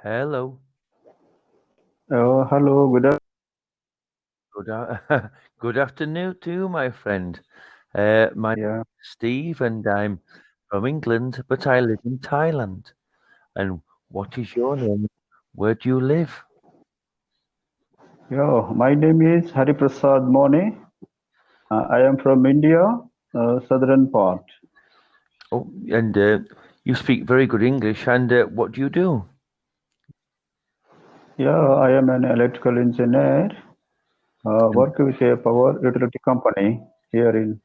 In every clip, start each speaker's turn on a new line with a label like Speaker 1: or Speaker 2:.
Speaker 1: Hello.
Speaker 2: Hello,
Speaker 1: Good afternoon to you, my friend. My name
Speaker 2: yeah,
Speaker 1: is Steve, and I'm from England, but I live in Thailand. And what is your name? Where do you live?
Speaker 2: yeah. My name is Hariprasad Mone. I am from India, southern part.
Speaker 1: Oh, and you speak very good English. And what do you do?
Speaker 2: Yeah, I am an electrical engineer.
Speaker 1: And
Speaker 2: Work with a power utility company here in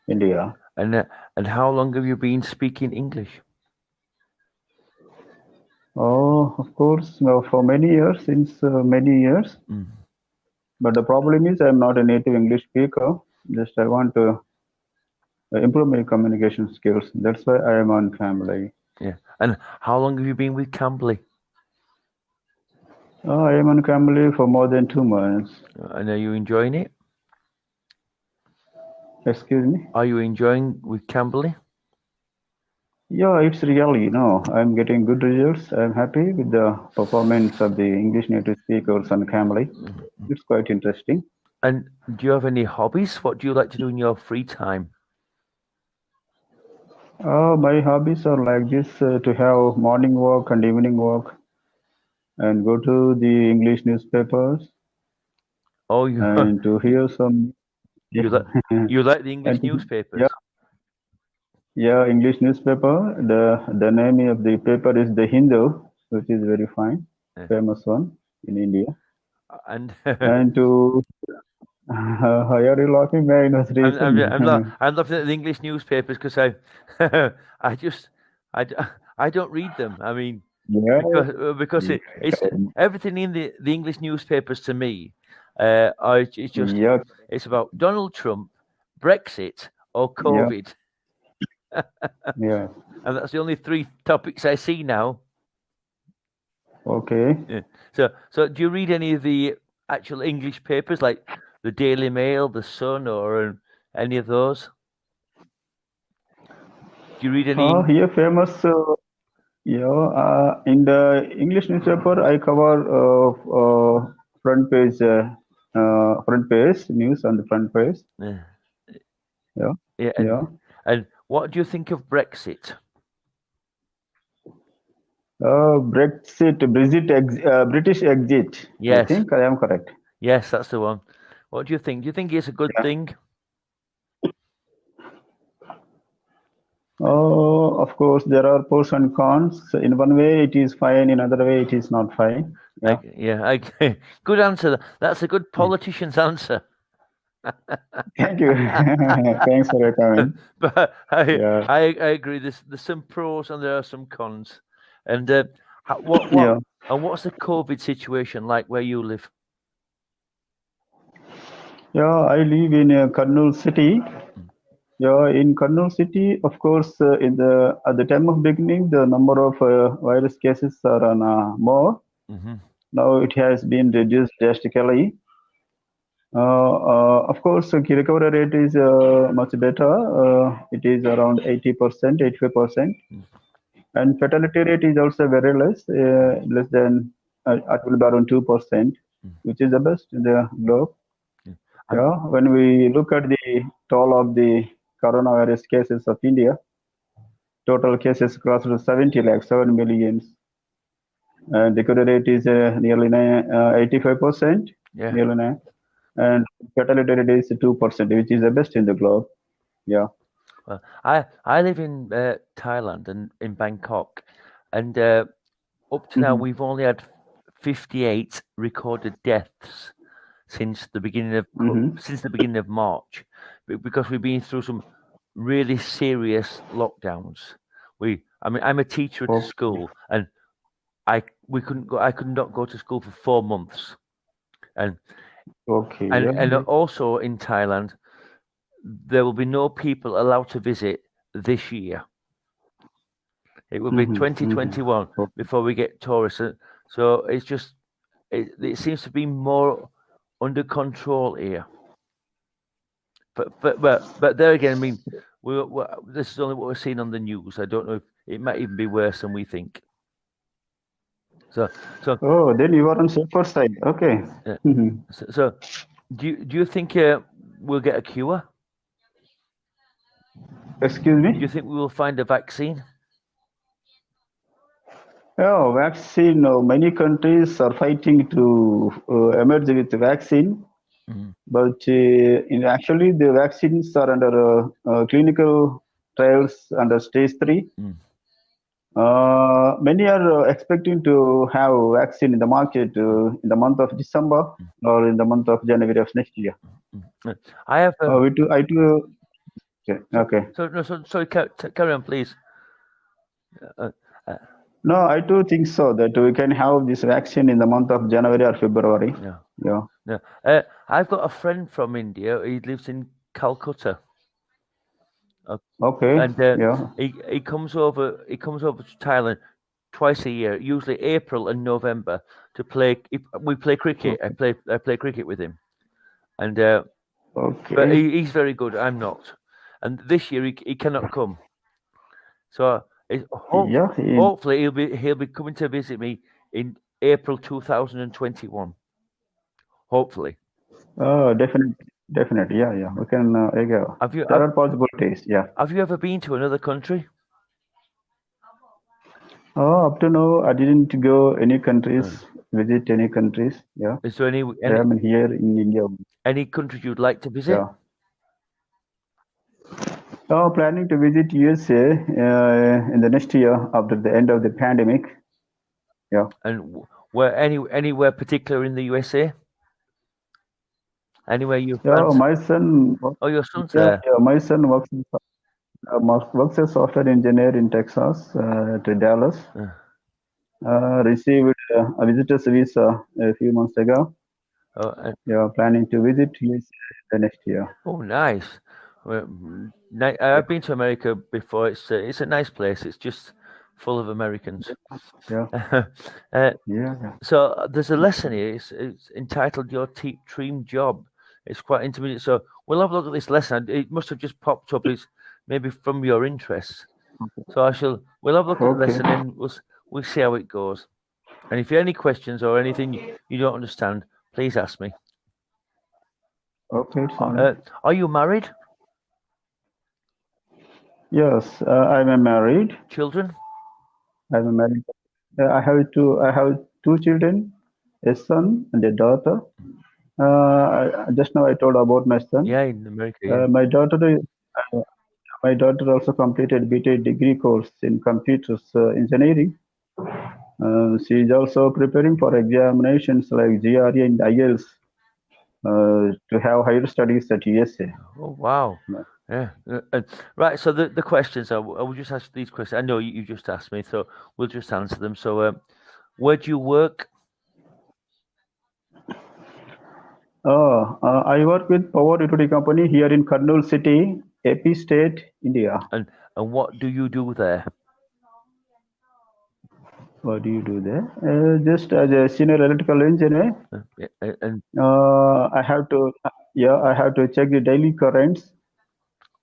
Speaker 2: India.
Speaker 1: and uh, and how long have you been speaking English?
Speaker 2: Oh, of course, for many years, since many years.
Speaker 1: Mm,
Speaker 2: But the problem is, I am not a native English speaker. Just I want to improve my communication skills. That's why I am on Cambly.
Speaker 1: yeah. And how long have you been with Cambly?
Speaker 2: I am on Cambly for more than 2 months.
Speaker 1: And are you enjoying it?
Speaker 2: Excuse me.
Speaker 1: Are you enjoying with Cambly?
Speaker 2: Yeah, it's really, I'm getting good results. I'm happy with the performance of the English native speakers on Cambly. It's quite interesting.
Speaker 1: And do you have any hobbies? What do you like to do in your free time?
Speaker 2: My hobbies are like this to have morning walk and evening walk and go to the English newspapers
Speaker 1: Oh, you
Speaker 2: and to hear some, yeah,
Speaker 1: you like you like the
Speaker 2: and
Speaker 1: English
Speaker 2: to, yeah,
Speaker 1: newspapers?
Speaker 2: yeah, English newspaper. The name of the paper is the Hindu, which is very fine,
Speaker 1: Yeah.
Speaker 2: famous one in India.
Speaker 1: And
Speaker 2: And to, why are you laughing? May I know the reason?
Speaker 1: I'm looking at the English newspapers because I I just I, d- I don't read them. I mean
Speaker 2: Yeah,
Speaker 1: because it's everything in the English newspapers to me. It's just
Speaker 2: yeah,
Speaker 1: it's about Donald Trump, Brexit, or
Speaker 2: yeah,
Speaker 1: COVID,
Speaker 2: yeah.
Speaker 1: and that's the only three topics I see now.
Speaker 2: Okay.
Speaker 1: Yeah. So do you read any of the actual English papers like the Daily Mail, the Sun, or any of those? Do you read any?
Speaker 2: Here famous, in the English newspaper, I cover front page news on the front page.
Speaker 1: Uh,
Speaker 2: Yeah,
Speaker 1: yeah,
Speaker 2: yeah.
Speaker 1: and what do you think of Brexit?
Speaker 2: British exit. I
Speaker 1: Yes,
Speaker 2: think I am correct.
Speaker 1: yes, that's the one. What do you think? Do you think it's a good
Speaker 2: Yeah.
Speaker 1: thing?
Speaker 2: Of course, there are pros and cons. In one way, it is fine. In another way, it is not fine. Yeah.
Speaker 1: Good answer. That's a good politician's answer.
Speaker 2: Thank you. Thanks for your comment.
Speaker 1: But
Speaker 2: Yeah.
Speaker 1: I agree. There's some pros and there are some cons. And what
Speaker 2: Yeah.
Speaker 1: and what's the COVID situation like where you live?
Speaker 2: Yeah, I live in Kurnool city. Yeah, in Kurnool city, of course, in the at the time of beginning, the number of virus cases are on more.
Speaker 1: Mm-hmm.
Speaker 2: Now it has been reduced drastically. Of course, recovery rate is much better. It is around 80%, 85%, and fatality rate is also very less than it will be around 2%, which is the best in the globe.
Speaker 1: And
Speaker 2: Yeah, when we look at the toll of the coronavirus cases of India, total cases crossed 70 lakhs, 7 millions, and the cure rate is nearly 85%,
Speaker 1: yeah.
Speaker 2: nearly 9, and fatality rate is 2%, which is the best in the globe. Yeah.
Speaker 1: Well, I live in Thailand and in Bangkok, and up to now
Speaker 2: Mhm.
Speaker 1: we've only had 58 recorded deaths since the beginning of
Speaker 2: Mhm.
Speaker 1: March, because we've been through some really serious lockdowns. I mean, I'm a teacher at a
Speaker 2: Okay.
Speaker 1: school, and I could not go to school for 4 months, and
Speaker 2: Okay.
Speaker 1: and
Speaker 2: Yeah.
Speaker 1: and also in Thailand there will be no people allowed to visit this year. It will be
Speaker 2: Mhm. Mhm.
Speaker 1: 2021 before we get tourists. So it's just it seems to be more under control here. But there again, I mean, this is only what we're seeing on the news. I don't know if it might even be worse than we think. So,
Speaker 2: Oh, then you are on safer side. Okay.
Speaker 1: so do you think we'll get a cure?
Speaker 2: Excuse
Speaker 1: Do
Speaker 2: me?
Speaker 1: you think we will find a vaccine?
Speaker 2: Yeah, vaccine. Many countries are fighting to emerge with vaccine, but in actually the vaccines are under clinical trials under stage 3. Many are expecting to have vaccine in the market in the month of December or in the month of January of next year.
Speaker 1: I have.
Speaker 2: I do. Okay.
Speaker 1: Sorry, carry on, please.
Speaker 2: No, I do think so that we can have this vaccine in the month of January or February.
Speaker 1: Yeah. I've got a friend from India. He lives in Calcutta.
Speaker 2: Okay.
Speaker 1: And he comes over. He comes over to Thailand twice a year, usually April and November, to play. We play cricket.
Speaker 2: Okay.
Speaker 1: I play cricket with him, and
Speaker 2: Okay.
Speaker 1: but he's very good. I'm not. And this year he cannot come. So hopefully he'll be coming to visit me in April 2021. Hopefully.
Speaker 2: Definitely. Yeah. We can. There are possibilities. Yeah.
Speaker 1: Have you ever been to another country?
Speaker 2: Up to now, I didn't go any countries, visit any countries. Yeah.
Speaker 1: Is there any
Speaker 2: I am here in India.
Speaker 1: Any countries you'd like to visit?
Speaker 2: Yeah. Planning to visit USA in the next year after the end of the pandemic. Yeah.
Speaker 1: And anywhere particular in the USA? Anywhere you?
Speaker 2: Yeah, my son.
Speaker 1: Oh, your son's there.
Speaker 2: Yeah, my son works as software engineer in Texas, to Dallas. Received a visitor's visa a few months ago. Planning to visit USA the next year.
Speaker 1: Oh, nice. I've been to America before. It's a nice place. It's just full of Americans.
Speaker 2: Yeah.
Speaker 1: So there's a lesson here. It's entitled "Your Dream Job." It's quite intermediate. So we'll have a look at this lesson. It must have just popped up. It's maybe from your interests. So we'll have a look at the lesson and we'll see how it goes. And if you have any questions or anything you don't understand, please ask me.
Speaker 2: Okay.
Speaker 1: Are you married?
Speaker 2: Yes, I'm married.
Speaker 1: Children?
Speaker 2: I'm married. I have two children, a son and a daughter. Just now I told about my son.
Speaker 1: Yeah, in America. Yeah.
Speaker 2: My daughter also completed BTech degree course in computers engineering. She is also preparing for examinations like GRE and IELTS to have higher studies at USA.
Speaker 1: Oh wow! Yeah. Right. So the questions I will just ask these questions. I know you just asked me, so we'll just answer them. So, where do you work?
Speaker 2: I work with power utility company here in Kurnool City, AP State, India.
Speaker 1: And what do you do there?
Speaker 2: What do you do there? Just as a senior electrical engineer.
Speaker 1: And
Speaker 2: I have to check the daily currents.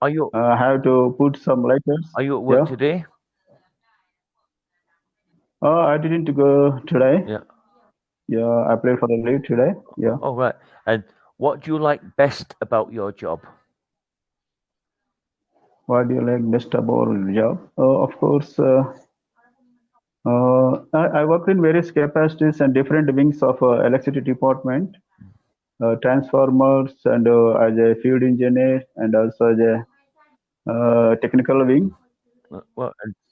Speaker 1: I
Speaker 2: have to put some lighters.
Speaker 1: Are you at work today?
Speaker 2: I didn't go today.
Speaker 1: Yeah.
Speaker 2: I applied for the leave today. Yeah.
Speaker 1: Oh right. And what do you like best about your job?
Speaker 2: What do you like best about your job? Of course, I work in various capacities and different wings of electricity department, transformers, and as a field engineer, and also as a technical wing.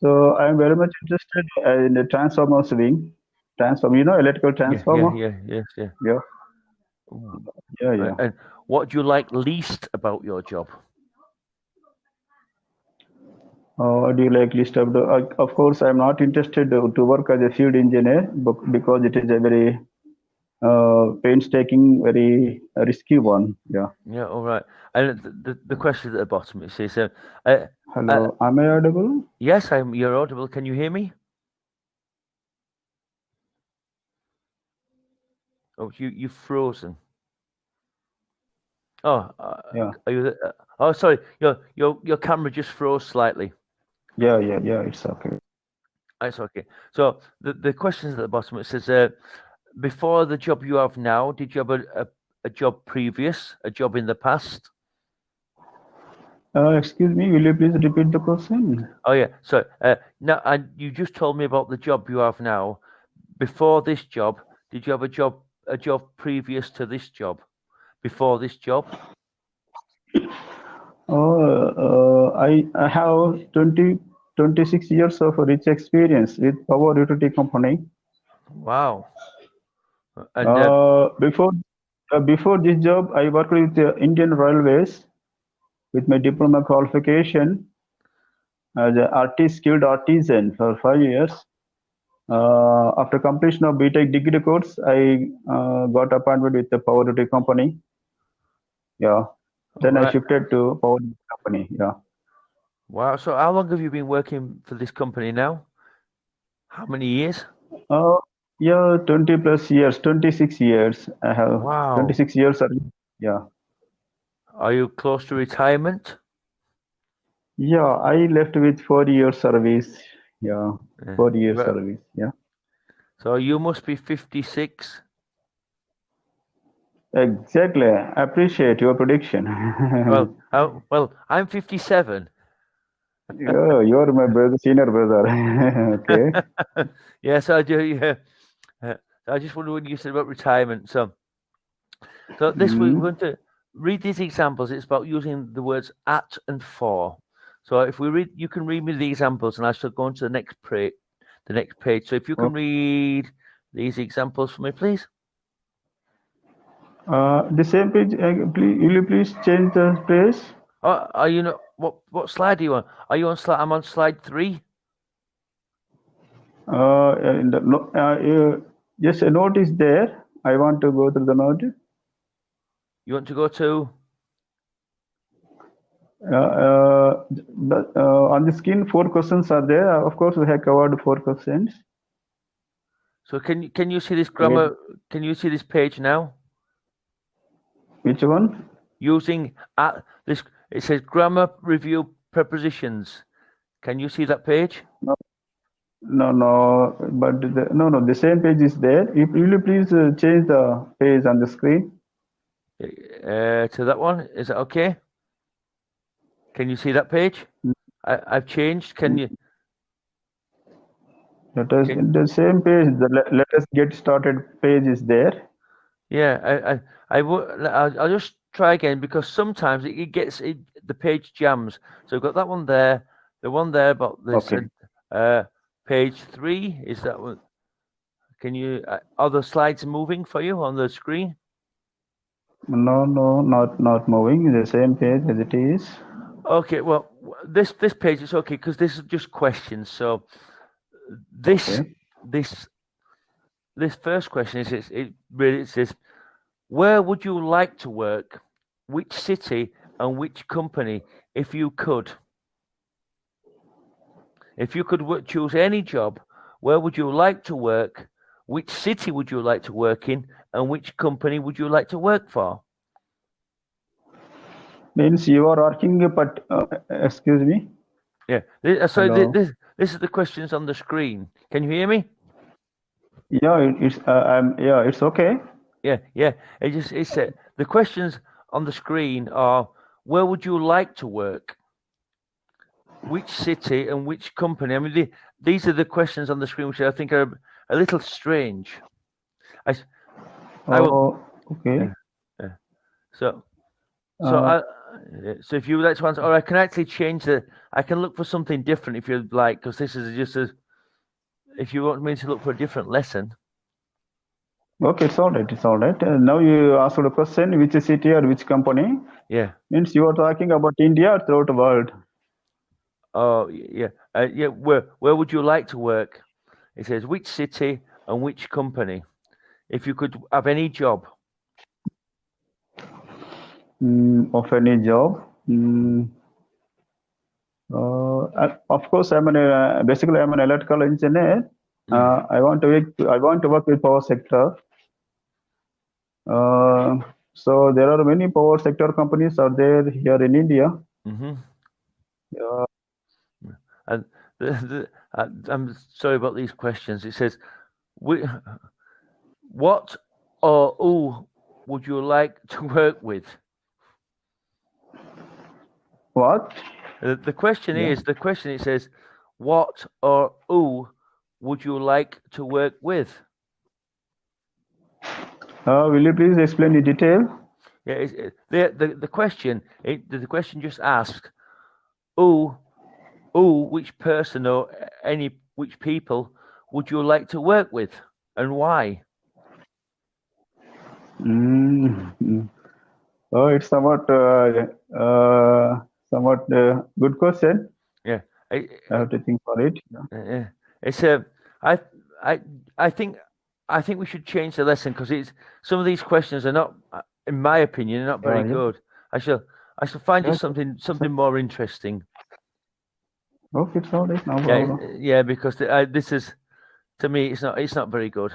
Speaker 2: So I'm very much interested in the transformers wing. Electrical transformer.
Speaker 1: Yeah.
Speaker 2: Yeah.
Speaker 1: And what do you like least about your job?
Speaker 2: What do you like least about? Of course, I'm not interested to work as a field engineer because it is a very painstaking, very risky one. Yeah.
Speaker 1: Yeah. All right. And the question at the bottom it says,
Speaker 2: "Hello, am I audible?"
Speaker 1: Yes, you're audible. Can you hear me? Oh, you've frozen. Oh,
Speaker 2: yeah.
Speaker 1: Are you? Oh, sorry. Your camera just froze slightly.
Speaker 2: Yeah. It's okay.
Speaker 1: It's okay. So the questions at the bottom, it says, before the job you have now, did you have a job previous, a job in the past?
Speaker 2: Excuse me, will you please repeat the question?
Speaker 1: Oh yeah. So now, and you just told me about the job you have now. Before this job, did you have a job previous to this job? Before this job?
Speaker 2: I have 26 years of rich experience with power utility company.
Speaker 1: Wow. And
Speaker 2: Before this job, I worked with the Indian Railways with my diploma qualification as an skilled artisan for 5 years. After completion of BTech degree course, I got appointed with the power utility company. Yeah. Then I
Speaker 1: right.
Speaker 2: shifted to power utility company. Yeah.
Speaker 1: Wow. So how long have you been working for this company now? How many years?
Speaker 2: Yeah, 20 plus years, 26 years. I have
Speaker 1: Wow.
Speaker 2: 26 years. Yeah.
Speaker 1: Are you close to retirement?
Speaker 2: Yeah, I left with 4 years service. Yeah,
Speaker 1: Yeah.
Speaker 2: 4 years service. Yeah.
Speaker 1: So you must be 56.
Speaker 2: Exactly. I appreciate your prediction.
Speaker 1: Well, I'm 57.
Speaker 2: Yeah, you're my brother, senior brother. Okay.
Speaker 1: Yes, I do. Yeah. I just wonder what you said about retirement. So this week we're going to read these examples. It's about using the words at and for. So if we read, you can read me the examples, and I shall go on to the next page. So if you can read these examples for me, please.
Speaker 2: The same page. Please, will you please change the page?
Speaker 1: Are you not? What slide are you on? Are you on slide? I'm on slide 3.
Speaker 2: Yes, a note is there. I want to go through the note.
Speaker 1: You want to go to?
Speaker 2: On the screen, 4 questions are there. Of course, we have covered 4 questions.
Speaker 1: So can you see this grammar? Can you see this page now?
Speaker 2: Which one?
Speaker 1: Using this, it says grammar review prepositions. Can you see that page?
Speaker 2: No. But the same page is there. Will you please change the page on the screen?
Speaker 1: To that one. Is that okay? Can you see that page? I've changed. Can you?
Speaker 2: The same page. Let us get started page is there.
Speaker 1: Yeah, I'll just try again because sometimes it gets the page jams. So I've got that one there, the one there about this.
Speaker 2: Okay.
Speaker 1: Page 3 is that one. Can you? Are the slides moving for you on the screen?
Speaker 2: No, not moving. The same page as it is.
Speaker 1: Okay, well, this page is okay because this is just questions. So this first question is it says, where would you like to work? Which city and which company, if you could? If you could choose any job, where would you like to work? Which city would you like to work in? And which company would you like to work for?
Speaker 2: Means you are asking, but excuse me.
Speaker 1: Yeah. This is the questions on the screen. Can you hear me?
Speaker 2: Yeah, it's okay.
Speaker 1: Yeah. It said the questions on the screen are: where would you like to work? Which city and which company? I mean, these are the questions on the screen, which I think are a little strange. I will.
Speaker 2: Okay.
Speaker 1: So if you would like to answer, or I can actually change I can look for something different if you'd like, because this is just if you want me to look for a different lesson.
Speaker 2: Okay, it's all right. Now you asked a question, which city or which company?
Speaker 1: Yeah.
Speaker 2: Means you are talking about India or throughout the world?
Speaker 1: Oh, yeah. Where would you like to work? It says which city and which company, if you could have any job.
Speaker 2: Of any job. Of course, basically I'm an electrical engineer. I want to work with power sector. So there are many power sector companies are there here in India.
Speaker 1: And I'm sorry about these questions. It says, what or who would you like to work with?
Speaker 2: What?
Speaker 1: The question
Speaker 2: Yeah.
Speaker 1: it says, what or who would you like to work with?
Speaker 2: Will you please explain in detail?
Speaker 1: Yeah, the question just asks, which person or which people would you like to work with and why?
Speaker 2: Oh, it's somewhat good question.
Speaker 1: Yeah,
Speaker 2: I have to think for it. Yeah.
Speaker 1: it's a I I I think we should change the lesson because some of these questions are not, in my opinion, not very good. I shall find you something more interesting.
Speaker 2: Okay, it's all right. No problem.
Speaker 1: Yeah, because this is, to me, it's not very good.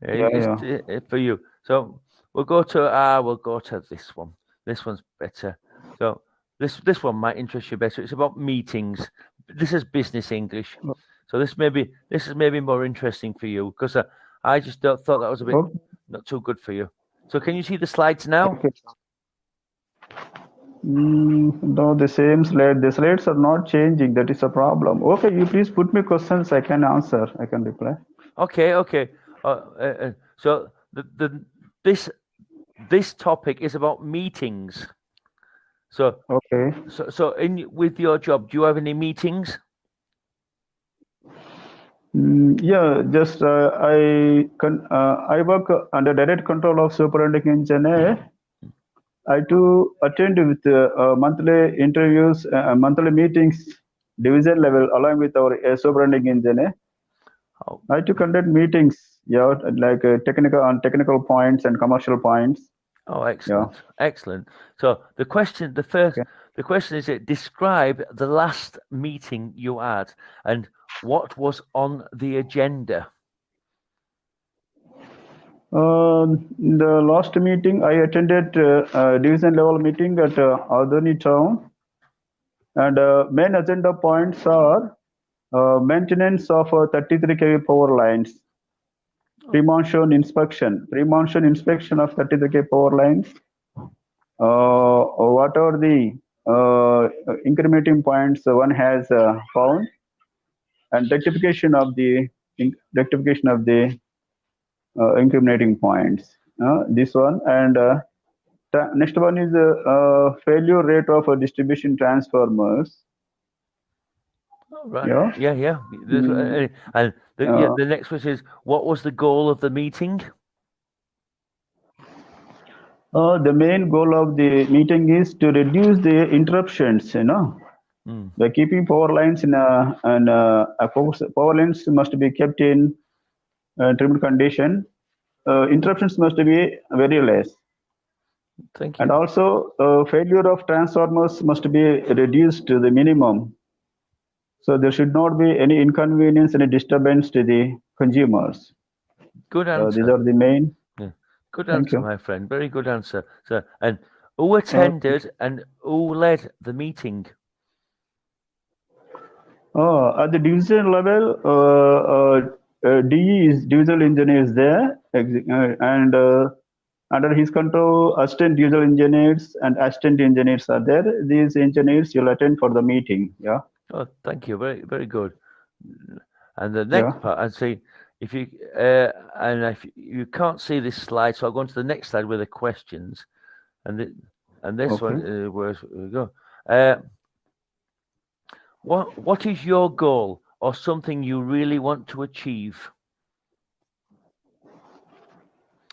Speaker 1: For you. So we'll go to this one. This one's better. So this one might interest you better. It's about meetings. This is business English. So this is maybe more interesting for you because I just thought that was a bit not too good for you. So can you see the slides now?
Speaker 2: Okay. No, the same slide. The slides are not changing. That is a problem. Okay, you please put me questions. I can answer. I can reply.
Speaker 1: Okay. So this topic is about meetings. So
Speaker 2: okay.
Speaker 1: So with your job, do you have any meetings?
Speaker 2: Yeah, just I work under direct control of superintendent engineer. I do attend with monthly interviews, monthly meetings, division level, along with our superintendent engineer. I to conduct meetings, like technical points and commercial points.
Speaker 1: Oh, excellent, excellent. So the question is, describe the last meeting you had and what was on the agenda.
Speaker 2: The last meeting I attended division level meeting at Aldoni town, and main agenda points are maintenance of 33 kV power lines, pre-monsoon inspection of 33 kV power lines. What are the incrementing points one has found, and rectification of the incriminating points. This one, and next one is failure rate of distribution transformers.
Speaker 1: Right. Yeah. And the next question is, what was the goal of the meeting?
Speaker 2: The main goal of the meeting is to reduce the interruptions. By keeping power lines in power lines must be kept in trimmed condition. Interruptions must be very less.
Speaker 1: Thank you.
Speaker 2: And also, failure of transformers must be reduced to the minimum. So there should not be any inconvenience, any disturbance to the consumers.
Speaker 1: Good answer.
Speaker 2: These are the main.
Speaker 1: Yeah. Good answer, my friend. Very good answer. So, and who attended and who led the meeting?
Speaker 2: At the division level, DE is divisional engineer is there, and under his control, assistant divisional engineers and assistant engineers are there. These engineers will attend for the meeting. Yeah.
Speaker 1: Oh, thank you. Very, very good. And the next part, I'd say, if you can't see this slide, so I'll go on to the next slide with the questions, and this one, where we go. What is your goal or something you really want to achieve?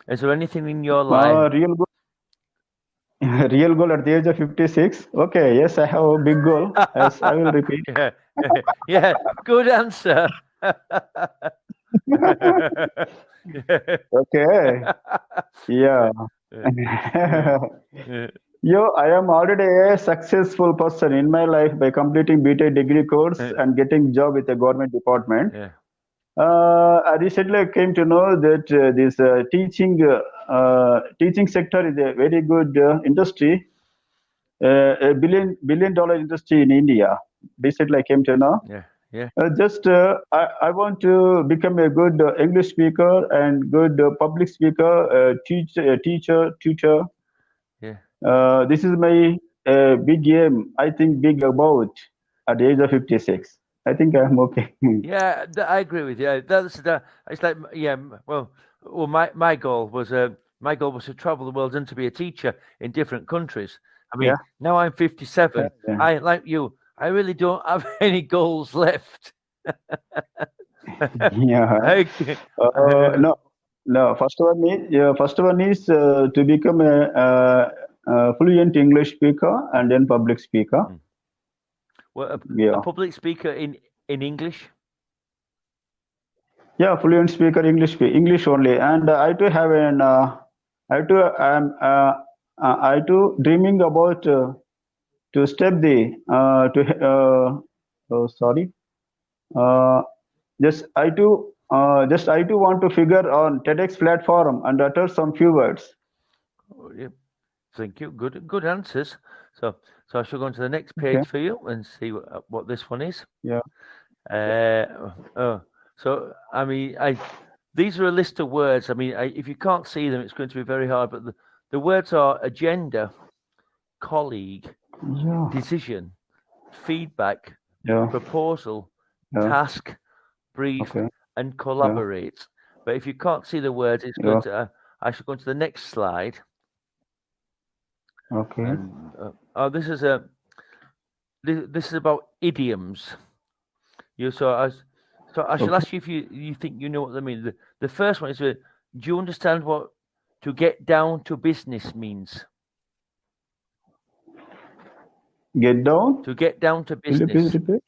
Speaker 1: Is there anything in your life?
Speaker 2: Real goal at the age of 56. Okay, yes, I have a big goal. Yes, I will repeat.
Speaker 1: Yeah, good answer.
Speaker 2: Okay. Yeah. I am already a successful person in my life by completing BTech degree course and getting job with a government department.
Speaker 1: Yeah.
Speaker 2: I recently came to know that this teaching sector is a very good industry, a billion dollar industry in India. Recently I came to know.
Speaker 1: Yeah. Yeah.
Speaker 2: I want to become a good English speaker and good public speaker, teacher, tutor.
Speaker 1: Yeah.
Speaker 2: This is my big aim. I think big about at the age of 56. I think I'm okay.
Speaker 1: Yeah, I agree with you. It's like well, my goal was to travel the world and to be a teacher in different countries. I mean,
Speaker 2: Yeah.
Speaker 1: now I'm 57.
Speaker 2: Yeah.
Speaker 1: I like you. I really don't have any goals left.
Speaker 2: Yeah. No, no. First one is to become a fluent English speaker and then public speaker.
Speaker 1: Well, a
Speaker 2: Yeah.
Speaker 1: public speaker in English.
Speaker 2: Yeah, fluent speaker English only, and I too have an I too dreaming about to step the to oh sorry just I too want to figure on TEDx platform and utter some few words.
Speaker 1: Oh, yeah. Thank you. Good answers. So I shall go on to the next page for you and see what this one is.
Speaker 2: Yeah.
Speaker 1: So I mean, these are a list of words. I mean, if you can't see them, it's going to be very hard. But the words are agenda, colleague, decision, feedback, proposal, task, brief, and collaborate. But if you can't see the words, it's going to. I shall go on to the next slide.
Speaker 2: Okay.
Speaker 1: And this is about idioms. So I shall ask you if you think you know what they mean. The first one is, do you understand what to get down to business means?
Speaker 2: Get down?
Speaker 1: To get down to business.
Speaker 2: Will you please repeat?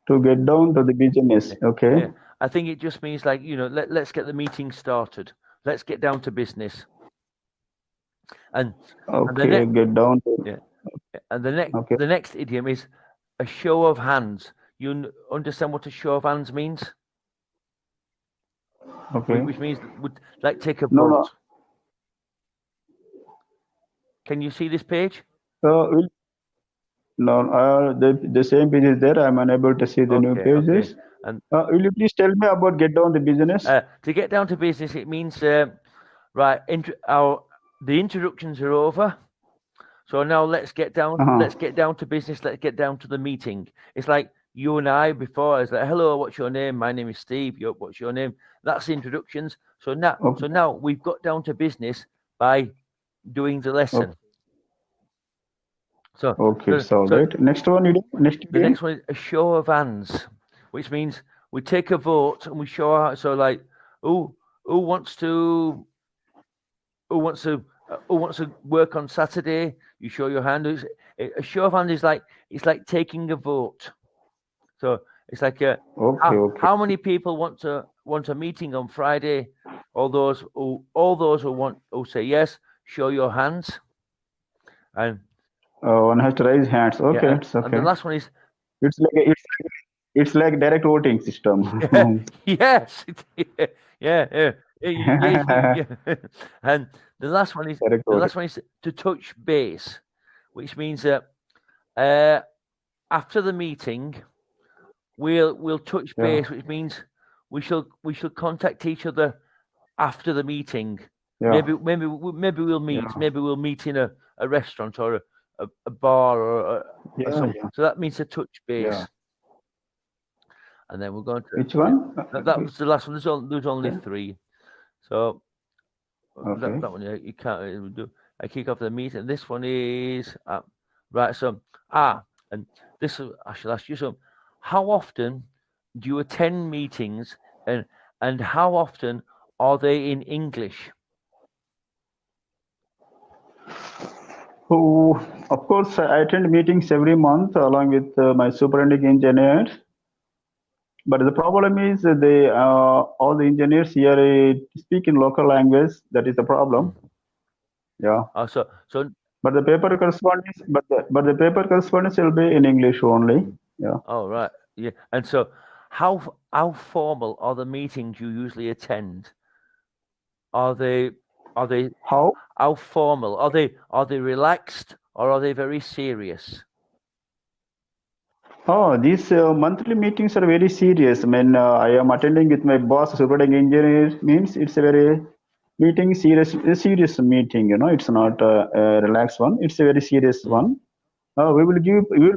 Speaker 1: To
Speaker 2: get down to the business. Okay.
Speaker 1: Yeah. I think it just means like, let's get the meeting started. Let's get down to business. And
Speaker 2: get down to.
Speaker 1: Yeah. And the next idiom is a show of hands. You understand what a show of hands means?
Speaker 2: Okay.
Speaker 1: Which means like take a vote.
Speaker 2: No.
Speaker 1: Can you see this page?
Speaker 2: No, the same page is there. I'm unable to see the new pages.
Speaker 1: Okay. And
Speaker 2: will you please tell me about get down to business?
Speaker 1: To get down to business, it means right. The introductions are over. So now let's get down. Let's get down to business. Let's get down to the meeting. It's like you and I before. It's like, hello, what's your name? My name is Steve. What's your name? That's the introductions. So now we've got down to business by doing the lesson. So
Speaker 2: right. Next one.
Speaker 1: The next one is a show of hands, which means we take a vote and we show our. So like, who wants to work on Saturday? You show your hand. A show of hand is like taking a vote. So it's like how many people want a meeting on Friday? All those who say yes, show your hands. And
Speaker 2: one has to raise hands. Okay,
Speaker 1: yeah,
Speaker 2: it's okay.
Speaker 1: And the last one is
Speaker 2: it's like direct voting system.
Speaker 1: Yes. Yeah. And the last one is to touch base, which means that after the meeting we'll touch base, which means we shall contact each other after the meeting. Maybe we'll meet. Maybe we'll meet in a restaurant or a bar or something. So that means a touch base. And then we're going to
Speaker 2: which one?
Speaker 1: That was the last one. There's only three. So that one you can't do. I kick off the meeting. This one is right. So and this I shall ask you. So, how often do you attend meetings, and how often are they in English?
Speaker 2: Oh, of course, I attend meetings every month along with my superintending engineers. But the problem is all the engineers here speak in local language. That is the problem. Yeah. But the paper correspondence, but the paper correspondence will be in English only. Yeah.
Speaker 1: Oh right. Yeah. And so, how formal are the meetings you usually attend? Are they how formal? Are they relaxed or are they very serious?
Speaker 2: Oh, these monthly meetings are very serious. I mean, I am attending with my boss, superintending engineer. Means it's a very meeting serious, a serious meeting. You know, it's not a relaxed one. It's a very serious one. We will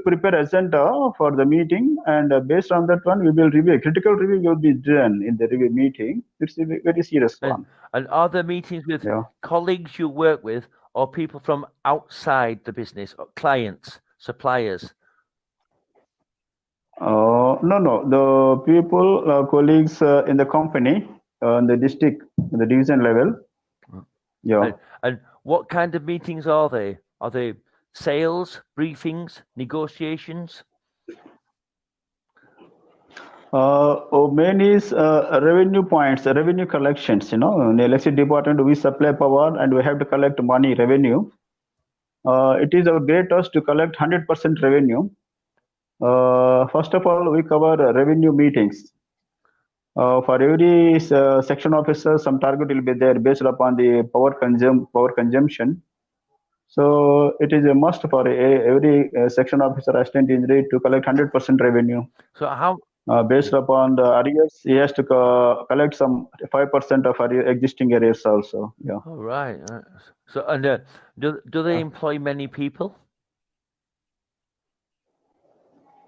Speaker 2: prepare agenda for the meeting, and based on that one, we will review. A critical review will be done in the review meeting. It's a very serious one.
Speaker 1: And are there meetings with
Speaker 2: Yeah.
Speaker 1: colleagues you work with or people from outside the business, or clients, suppliers?
Speaker 2: No. The people, colleagues in the company, in the district, the division level. Yeah.
Speaker 1: And what kind of meetings are they? Are they sales, briefings, negotiations?
Speaker 2: Main is revenue points, revenue collections. You know, in the electricity department, we supply power and we have to collect money, revenue. It is our great task to collect 100% revenue. First of all, we cover revenue meetings. For every section officer, some target will be there based upon the power consumption. So it is a must for every section officer, assistant engineer to collect 100% revenue.
Speaker 1: So how?
Speaker 2: Based upon the arrears, he has to collect some 5% of existing arrears also. Yeah.
Speaker 1: Oh, right. So and do they employ many people?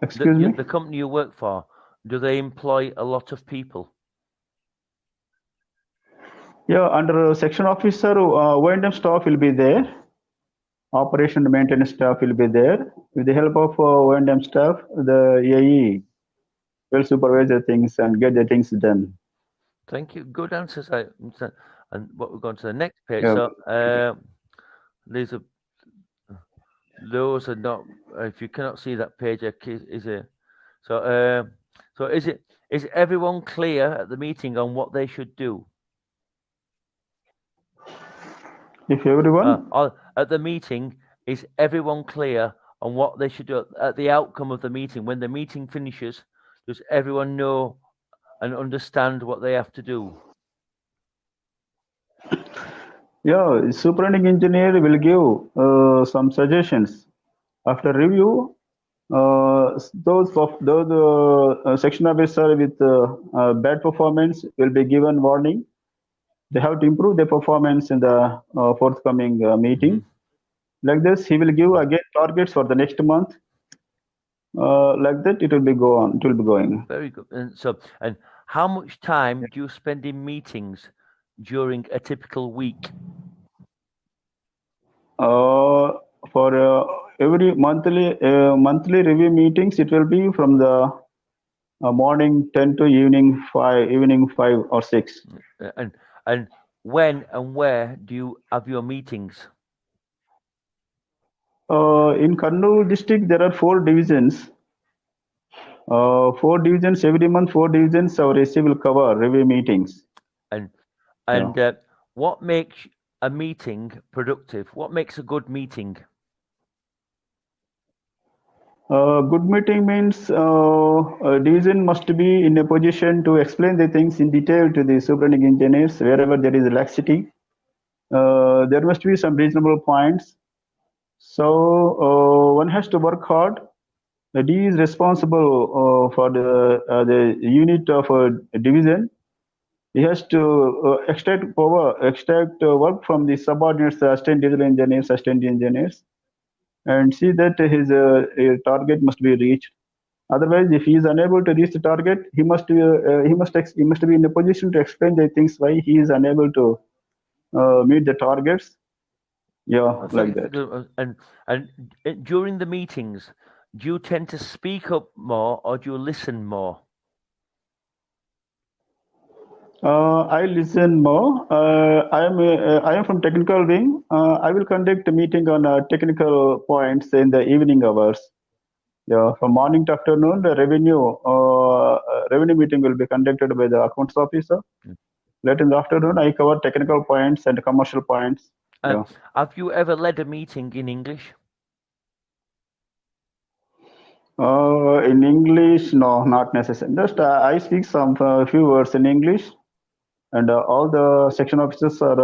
Speaker 2: Excuse me.
Speaker 1: The company you work for, do they employ a lot of people?
Speaker 2: Yeah, under section officer, O&M staff will be there. Operation and maintenance staff will be there. With the help of O&M staff, the AE will supervise the things and get the things done.
Speaker 1: Thank you. Good answers. And what we're going to the next page.
Speaker 2: Yeah.
Speaker 1: So these are those are not. If you cannot see that page, is it? So so is everyone clear at the meeting on what they should do?
Speaker 2: If everyone,
Speaker 1: at the meeting, is everyone clear on what they should do at the outcome of the meeting? When the meeting finishes, does everyone know and understand what they have to do?
Speaker 2: yeah, superintending engineer will give some suggestions. After review, those section officer with bad performance will be given warning. They have to improve their performance in the forthcoming meeting. Like this, he will give again targets for the next month. Like that, it will be go on. It will be going.
Speaker 1: Very good. And how much time do you spend in meetings during a typical week?
Speaker 2: For every monthly review meetings, it will be from the morning 10 to evening 5 or 6.
Speaker 1: And when and where do you have your meetings?
Speaker 2: In Kannur district, there are 4 divisions. 4 divisions every month. 4 divisions our AC will cover review meetings.
Speaker 1: And what makes a meeting productive? What makes a good meeting?
Speaker 2: Good meeting means a division must be in a position to explain the things in detail to the superintending engineers wherever there is laxity. There must be some reasonable points. So one has to work hard. D is responsible for the unit of a division. He has to extract work from the subordinates, assistant diesel engineers, assistant engineers, and see that his target must be reached. Otherwise, if he is unable to reach the target, he must be in a position to explain the things why he is unable to meet the targets. Yeah, like that.
Speaker 1: And during the meetings, do you tend to speak up more or do you listen more?
Speaker 2: I listen more. I am from technical wing. I will conduct a meeting on technical points in the evening hours. Yeah, from morning to afternoon, the revenue meeting will be conducted by the accounts officer. Late in the afternoon, I cover technical points and commercial points. Yeah.
Speaker 1: Have you ever led a meeting in English?
Speaker 2: In English, no, not necessary. Just I speak some few words in English, and all the section officers are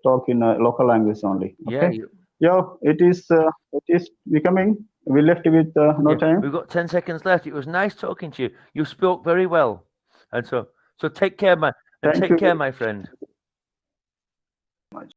Speaker 2: talk in local language only. Okay. Yeah, it is becoming we left with no
Speaker 1: Yeah,
Speaker 2: time.
Speaker 1: we've got 10 seconds left. It was nice talking to you. You spoke very well. And so take care,
Speaker 2: Thank
Speaker 1: take
Speaker 2: you
Speaker 1: care,
Speaker 2: very
Speaker 1: my friend.
Speaker 2: much.